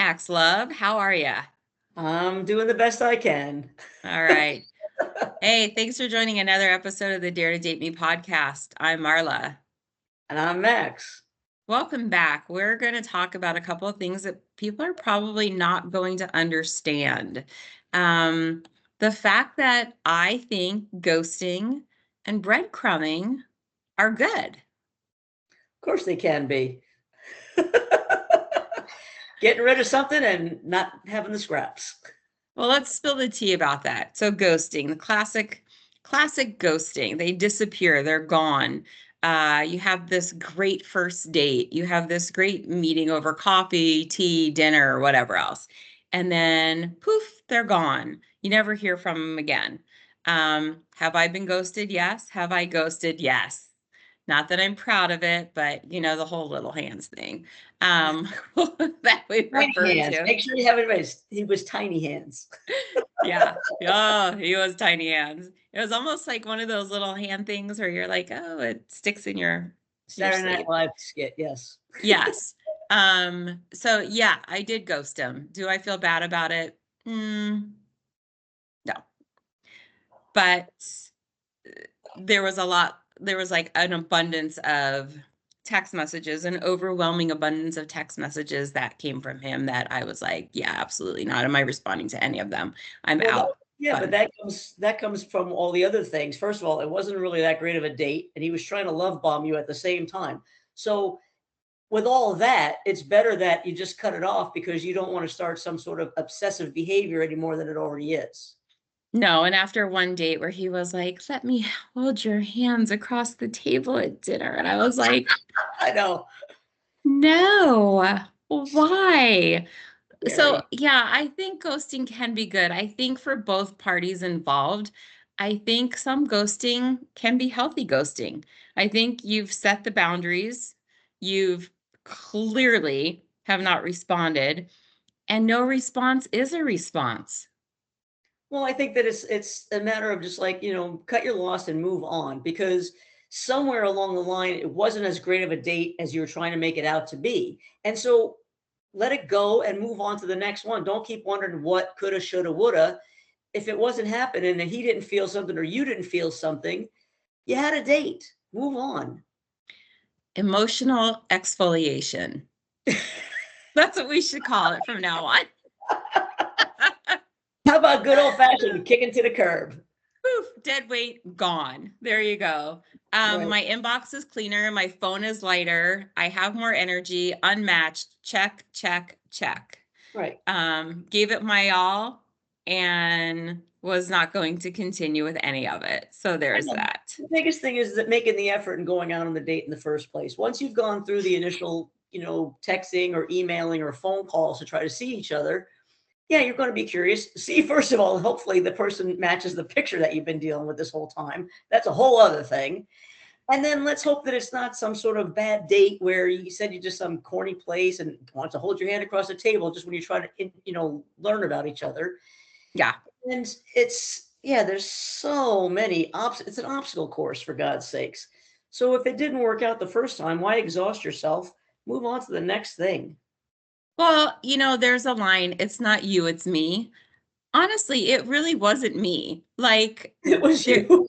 Max, love. How are you? I'm doing the best I can. All right. Hey, thanks for joining another episode of the Dare to Date Me podcast. I'm Marla. And I'm Max. Welcome back. We're going to talk about a couple of things that people are probably not going to understand. Um, the fact that I think ghosting and breadcrumbing are good. Of course they can be. Getting rid of something and not having the scraps. Well, let's spill the tea about that. So ghosting, the classic ghosting. They disappear, they're gone. You have this great first date. You have this great meeting over coffee, tea, dinner, or whatever else. And then poof, they're gone. You never hear from them again. Have I been ghosted? Yes. Have I ghosted? Yes. Not that I'm proud of it, but the whole little hands thing that we refer Tiny hands. to. Make sure you have it. He was tiny hands. Yeah. Oh, he was tiny hands. It was almost like one of those little hand things where you're like, oh, it sticks in your Saturday Night sleeve. Live skit. Yes. Yes. So yeah, I did ghost him. Do I feel bad about it? No. But there was like an abundance of text messages, an overwhelming abundance of text messages that came from him that I was like, yeah, absolutely not. Am I responding to any of them? I'm Well, out. but Done. that comes from all the other things. First of all, it wasn't really that great of a date, and he was trying to love bomb you at the same time. So with all of that, it's better that you just cut it off because you don't want to start some sort of obsessive behavior any more than it already is. No, and after one date where he was like, "Let me hold your hands across the table at dinner." And I was like, I know. "No. Why?" So, Scary. yeah, I think ghosting can be good. I think for both parties involved, I think some ghosting can be healthy ghosting. I think you've set the boundaries. You've clearly have not responded, and no response is a response. Well, I think that it's a matter of just like, cut your loss and move on because somewhere along the line it wasn't as great of a date as you were trying to make it out to be. And so let it go and move on to the next one. Don't keep wondering what coulda, shoulda, woulda. If it wasn't happening and he didn't feel something or you didn't feel something, you had a date. Move on. Emotional exfoliation. That's what we should call it from now on. How about good old fashioned kicking to the curb? Poof, dead weight, gone. There you go. Right. My inbox is cleaner. My phone is lighter. I have more energy. Unmatched. Check, check, check. Right. Gave it my all and was not going to continue with any of it. So I there's know. that. The biggest thing is that making the effort and going out on the date in the first place. Once you've gone through the initial, texting or emailing or phone calls to try to see each other, yeah, you're going to be curious. See, first of all, hopefully the person matches the picture that you've been dealing with this whole time. That's a whole other thing. And then let's hope that it's not some sort of bad date where you said you just some corny place and wants to hold your hand across the table just when you're trying to, learn about each other. Yeah. And there's so many it's an obstacle course for God's sakes. So if it didn't work out the first time, why exhaust yourself? Move on to the next thing. Well, there's a line. It's not you, it's me. Honestly, it really wasn't me. Like, It was there. you.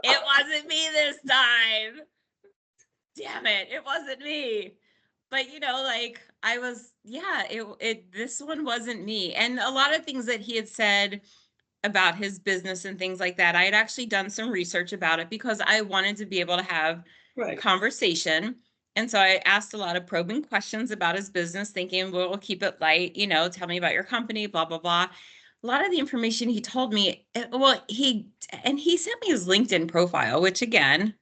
It wasn't me this time. Damn it, it wasn't me. But like I was, yeah, this one wasn't me. And a lot of things that he had said about his business and things like that, I had actually done some research about it because I wanted to be able to have Right. conversation. And so I asked a lot of probing questions about his business, thinking, well, we'll keep it light, tell me about your company, blah, blah, blah. A lot of the information he told me, he sent me his LinkedIn profile, which again,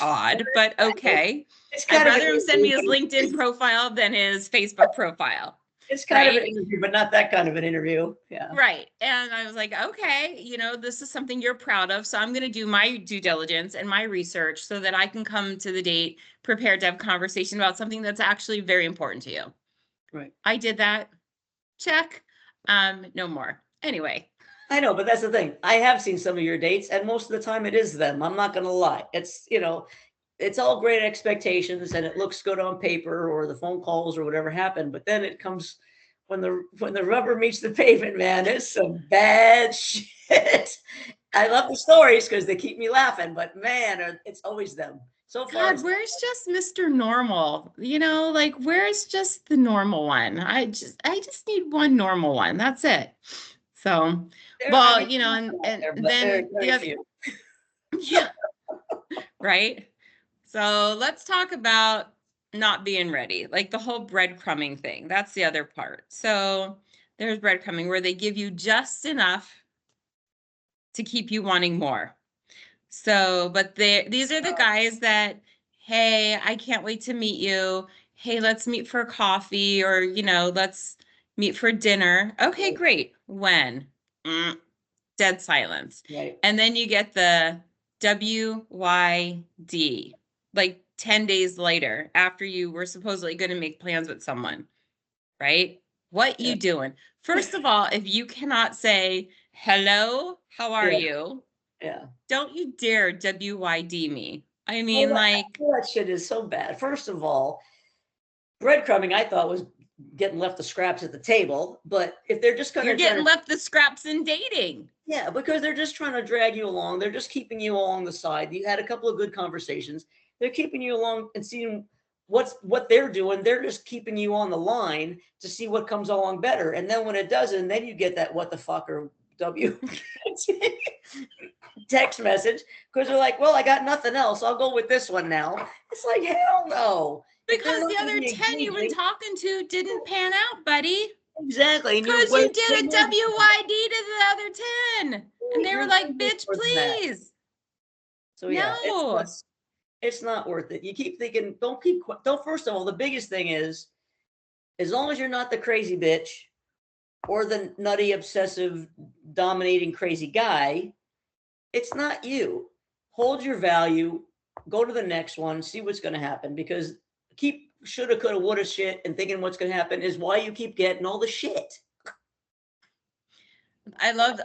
odd, but okay. It's I'd kind of an rather him send me his interview. LinkedIn profile than his Facebook profile, It's kind of an right? interview, but not that kind of an interview. Yeah. Right. And I was like, okay, this is something you're proud of. So I'm going to do my due diligence and my research so that I can come to the date prepared to have conversation about something that's actually very important to you. Right. I did that. Check. No more. Anyway. I know, but that's the thing. I have seen some of your dates, and most of the time it is them. I'm not going to lie. It's, it's all great expectations and it looks good on paper or the phone calls or whatever happened, but then it comes when the rubber meets the pavement, man, it's some bad shit. I love the stories because they keep me laughing, but man, it's always them. So far, God, it's where's just Mr. Normal? Like where's just the normal one? I just need one normal one. That's it. So, there. I well, mean, out and there, but then the very other, few. yeah, right. So let's talk about not being ready, like the whole breadcrumbing thing. That's the other part. So there's breadcrumbing where they give you just enough to keep you wanting more. So, but these are the guys that, hey, I can't wait to meet you. Hey, let's meet for coffee or, let's meet for dinner. Okay, great. When? Mm, dead silence. Right. And then you get the WYD, like 10 days later after you were supposedly going to make plans with someone, right? What Yeah. you doing? First of all, if you cannot say, hello, how are Yeah. you? Yeah. Don't you dare WYD me. I Well, mean, like, that shit is so bad. First of all, breadcrumbing I thought was getting left the scraps at the table, but if they're just you're gonna try getting to, left the scraps in dating. yeah, because they're just trying to drag you along. They're just keeping you along the side. You had a couple of good conversations. They're keeping you along and seeing what they're doing. They're just keeping you on the line to see what comes along better. And then when it doesn't, then you get that what the fuck or W text message because they're like, well, I got nothing else. I'll go with this one now. It's like, hell no. If they're Because not the going to other be 10 you've been engaging, talking to didn't pan out, buddy. exactly. And you're Because way, you did way a more, WYD to the other 10. And they were you're like, way bitch, more than that. please. So yeah, No. it's not worth it. You keep thinking, don't. First of all, the biggest thing is, as long as you're not the crazy bitch or the nutty, obsessive, dominating, crazy guy, it's not you. Hold your value. Go to the next one. See what's going to happen because keep shoulda, coulda, woulda shit and thinking what's going to happen is why you keep getting all the shit. I love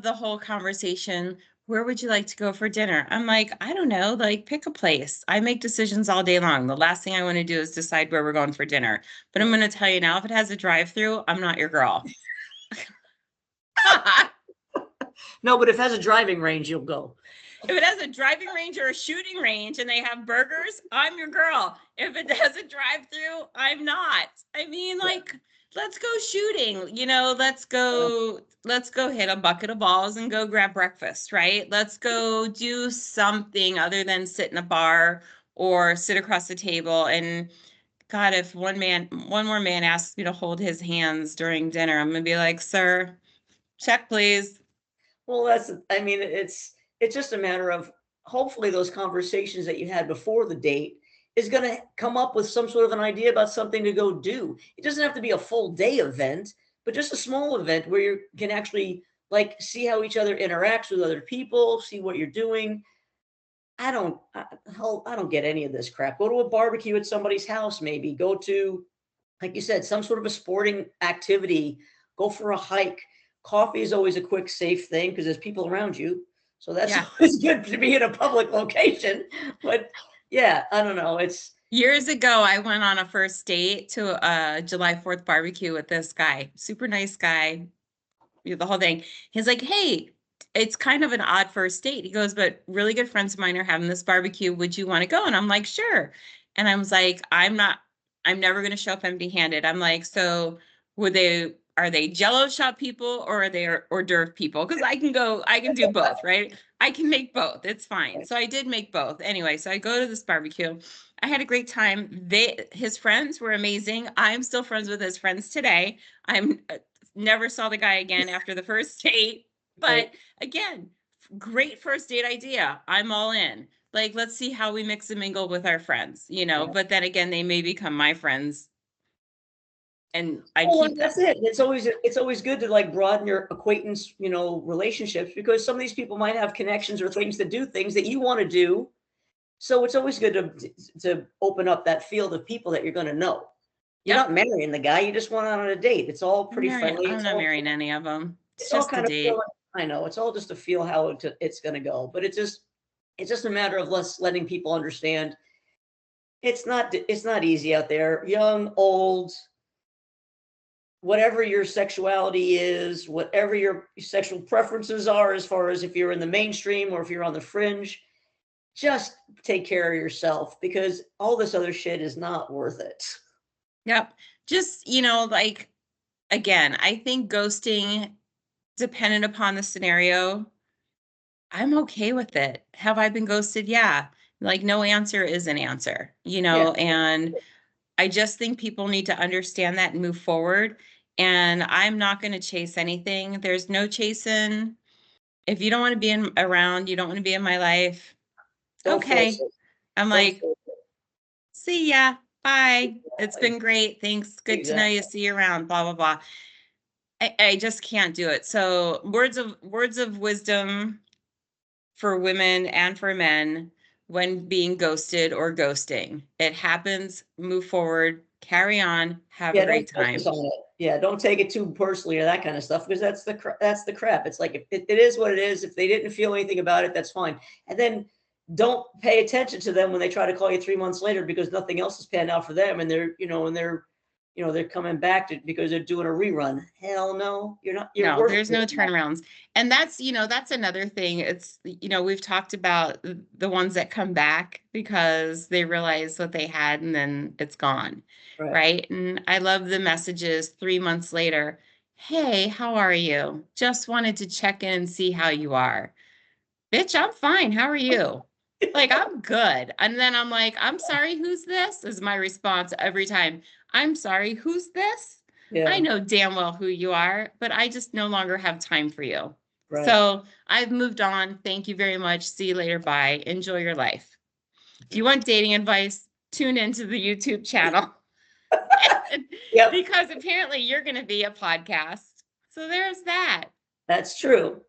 the whole conversation. Where would you like to go for dinner? I'm like, I don't know, like pick a place. I make decisions all day long. The last thing I want to do is decide where we're going for dinner. But I'm going to tell you now, if it has a drive-through, I'm not your girl. No, but if it has a driving range, you'll go. If it has a driving range or a shooting range and they have burgers, I'm your girl. If it has a drive-through, I'm not. I mean, Yeah. like, let's go shooting. Let's go hit a bucket of balls and go grab breakfast, right? Let's go do something other than sit in a bar or sit across the table. And God, if one more man asks me to hold his hands during dinner, I'm gonna be like, sir, check please. Well, I mean, it's just a matter of hopefully those conversations that you had before the date is going to come up with some sort of an idea about something to go do. It doesn't have to be a full day event, but just a small event where you can actually like see how each other interacts with other people, see what you're doing. I don't get any of this crap. Go to a barbecue at somebody's house, maybe. Go to, like you said, some sort of a sporting activity. Go for a hike. Coffee is always a quick, safe thing because there's people around you. So that's Yeah. always good to be in a public location. But yeah, I don't know. Years ago, I went on a first date to a July 4th barbecue with this guy, super nice guy, the whole thing. He's like, hey, it's kind of an odd first date. He goes, but really good friends of mine are having this barbecue. Would you want to go? And I'm like, sure. And I was like, I'm never going to show up empty handed. I'm like, so are they Jello shot people or are they hors d'oeuvre people? Because I can do both, right? I can make both. It's fine. So I did make both. Anyway, so I go to this barbecue. I had a great time. His friends were amazing. I'm still friends with his friends today. I'm never saw the guy again after the first date. Right. But again, great first date idea. I'm all in. Like, let's see how we mix and mingle with our friends. Yeah. But then again, they may become my friends and I'd Well, keep that's them. it. It's always good to like broaden your acquaintance, relationships because some of these people might have connections or things to do things that you want to do. So it's always good to open up that field of people that you're going to know. You're Yep. not marrying the guy. You just went out on a date. It's all pretty friendly. I'm not marrying any of them. It's It's all just a kind of feeling. date. I know it's all just to feel how it's going to go. But it's just It's just a matter of letting people understand it's not easy out there. Young, old, whatever your sexuality is, whatever your sexual preferences are, as far as if you're in the mainstream or if you're on the fringe, just take care of yourself because all this other shit is not worth it. Yep. Just, like, again, I think ghosting, dependent upon the scenario, I'm okay with it. Have I been ghosted? Yeah. Like, no answer is an answer, Yeah, and I just think people need to understand that and move forward. And I'm not going to chase anything. There's no chasing. If you don't want to be around, you don't want to be in my life. don't force Okay. it. I'm Don't like, force it. see ya. Bye. It's Exactly. been great. Thanks. Good to know you. Exactly. See you around. Blah, blah, blah. I just can't do it. So words of wisdom for women and for men when being ghosted or ghosting. It happens. Move forward. Carry on. Have a Yeah, don't great focus time. on it. Yeah, don't take it too personally or that kind of stuff because that's the crap. It's like if it is what it is. If they didn't feel anything about it, that's fine. And then don't pay attention to them when they try to call you 3 months later because nothing else is panned out for them, and they're coming back because they're doing a rerun. Hell no, you're not. You're No, worth there's no turnarounds. And that's another thing. It's, we've talked about the ones that come back because they realize what they had and then it's gone. right. Right. And I love the messages 3 months later. Hey, how are you? Just wanted to check in and see how you are. Bitch, I'm fine. How are you? Like, I'm good. And then I'm like, I'm sorry, who's this? Is my response every time. I'm sorry, who's this? I Yeah, know damn well who you are, but I just no longer have time for you. right. So I've moved on. Thank you very much. See you later. Bye. Enjoy your life. If you want dating advice, tune into the YouTube channel Yep, because apparently you're going to be a podcast. So there's that. that's true.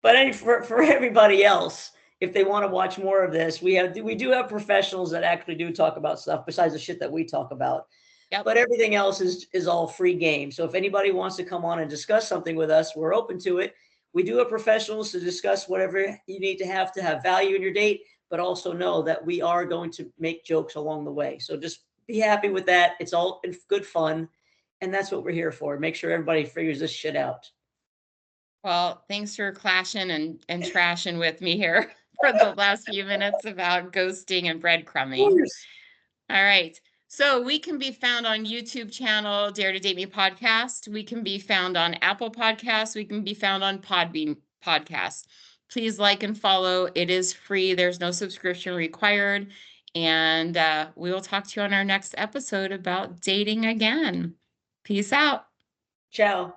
But for everybody else, if they want to watch more of this, we do have professionals that actually do talk about stuff besides the shit that we talk about. Yep. But everything else is all free game. So if anybody wants to come on and discuss something with us, we're open to it. We do have professionals to discuss whatever you need to have value in your date, but also know that we are going to make jokes along the way. So just be happy with that. It's all in good fun. And that's what we're here for. Make sure everybody figures this shit out. Well, thanks for clashing and trashing with me here for the last few minutes about ghosting and Of breadcrumbing. course. All right. So we can be found on YouTube channel Dare to Date Me podcast. We can be found on Apple Podcasts. We can be found on Podbean podcast. Please like and follow. It is free. There's no subscription required. And we will talk to you on our next episode about dating again. Peace out. Ciao.